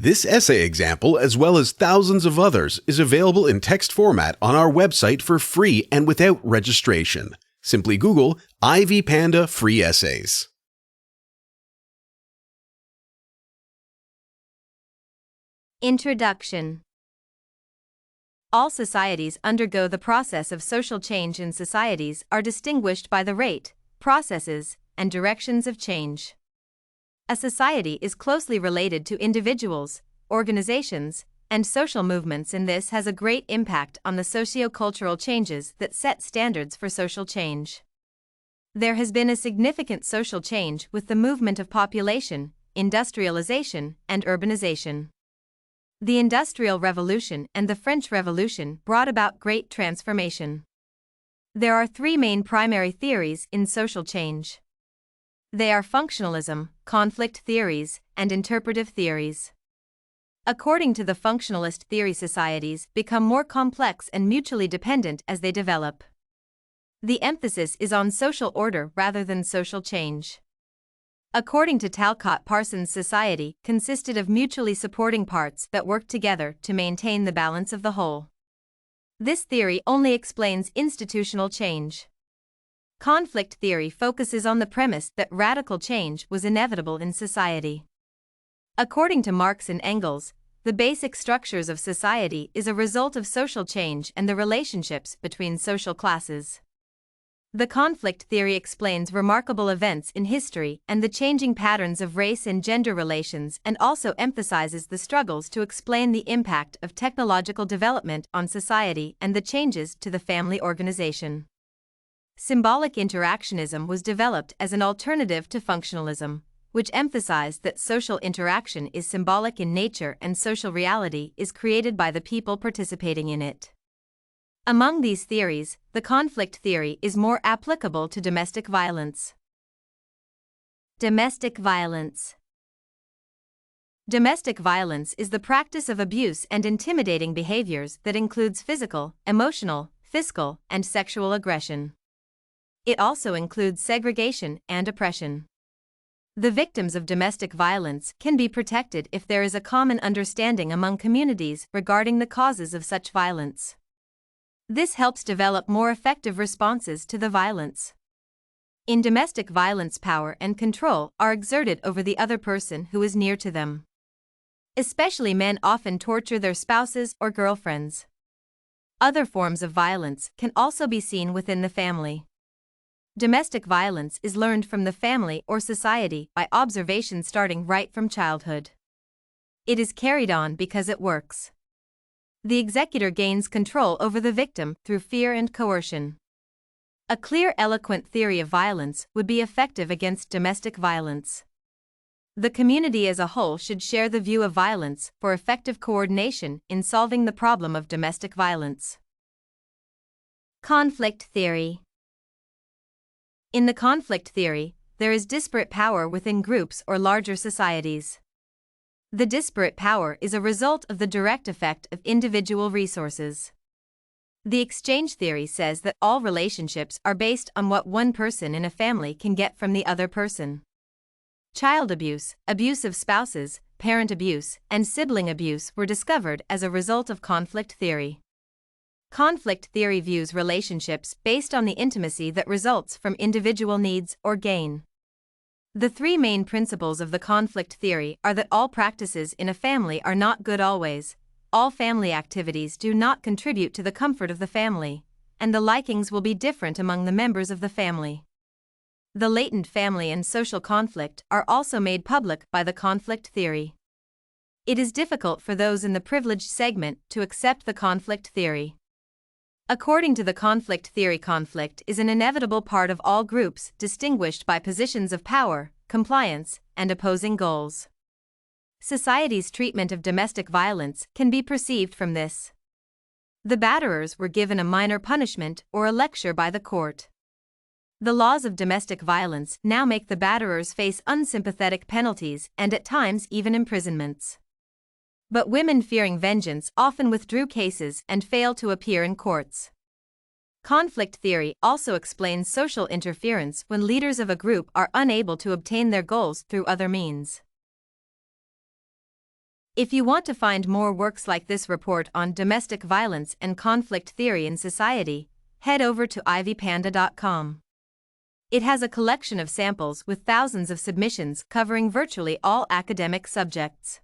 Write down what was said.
This essay example, as well as thousands of others, is available in text format on our website for free and without registration. Simply Google IV Panda Free Essays. Introduction. All societies undergo the process of social change, and societies are distinguished by the rate, processes, and directions of change. A society is closely related to individuals, organizations, and social movements, and this has a great impact on the socio-cultural changes that set standards for social change. There has been a significant social change with the movement of population, industrialization, and urbanization. The Industrial Revolution and the French Revolution brought about great transformation. There are three main primary theories in social change. They are functionalism, conflict theories, and interpretive theories. According to the functionalist theory, societies become more complex and mutually dependent as they develop. The emphasis is on social order rather than social change. According to Talcott Parsons, society consisted of mutually supporting parts that worked together to maintain the balance of the whole. This theory only explains institutional change. Conflict theory focuses on the premise that radical change was inevitable in society. According to Marx and Engels, the basic structures of society is a result of social change and the relationships between social classes. The conflict theory explains remarkable events in history and the changing patterns of race and gender relations, and also emphasizes the struggles to explain the impact of technological development on society and the changes to the family organization. Symbolic interactionism was developed as an alternative to functionalism, which emphasized that social interaction is symbolic in nature and social reality is created by the people participating in it. Among these theories, the conflict theory is more applicable to domestic violence. Domestic violence. Domestic violence is the practice of abuse and intimidating behaviors that includes physical, emotional, fiscal, and sexual aggression. It also includes segregation and oppression. The victims of domestic violence can be protected if there is a common understanding among communities regarding the causes of such violence. This helps develop more effective responses to the violence. In domestic violence, power and control are exerted over the other person who is near to them. Especially men often torture their spouses or girlfriends. Other forms of violence can also be seen within the family. Domestic violence is learned from the family or society by observation starting right from childhood. It is carried on because it works. The executor gains control over the victim through fear and coercion. A clear, eloquent theory of violence would be effective against domestic violence. The community as a whole should share the view of violence for effective coordination in solving the problem of domestic violence. Conflict theory. In the conflict theory, there is disparate power within groups or larger societies. The disparate power is a result of the direct effect of individual resources. The exchange theory says that all relationships are based on what one person in a family can get from the other person. Child abuse, abuse of spouses, parent abuse, and sibling abuse were discovered as a result of conflict theory. Conflict theory views relationships based on the intimacy that results from individual needs or gain. The three main principles of the conflict theory are that all practices in a family are not good always, all family activities do not contribute to the comfort of the family, and the likings will be different among the members of the family. The latent family and social conflict are also made public by the conflict theory. It is difficult for those in the privileged segment to accept the conflict theory. According to the conflict theory, conflict is an inevitable part of all groups, distinguished by positions of power, compliance, and opposing goals. Society's treatment of domestic violence can be perceived from this. The batterers were given a minor punishment or a lecture by the court. The laws of domestic violence now make the batterers face unsympathetic penalties and at times even imprisonments. But women, fearing vengeance, often withdrew cases and failed to appear in courts. Conflict theory also explains social interference when leaders of a group are unable to obtain their goals through other means. If you want to find more works like this report on domestic violence and conflict theory in society, head over to ivpanda.com. It has a collection of samples with thousands of submissions covering virtually all academic subjects.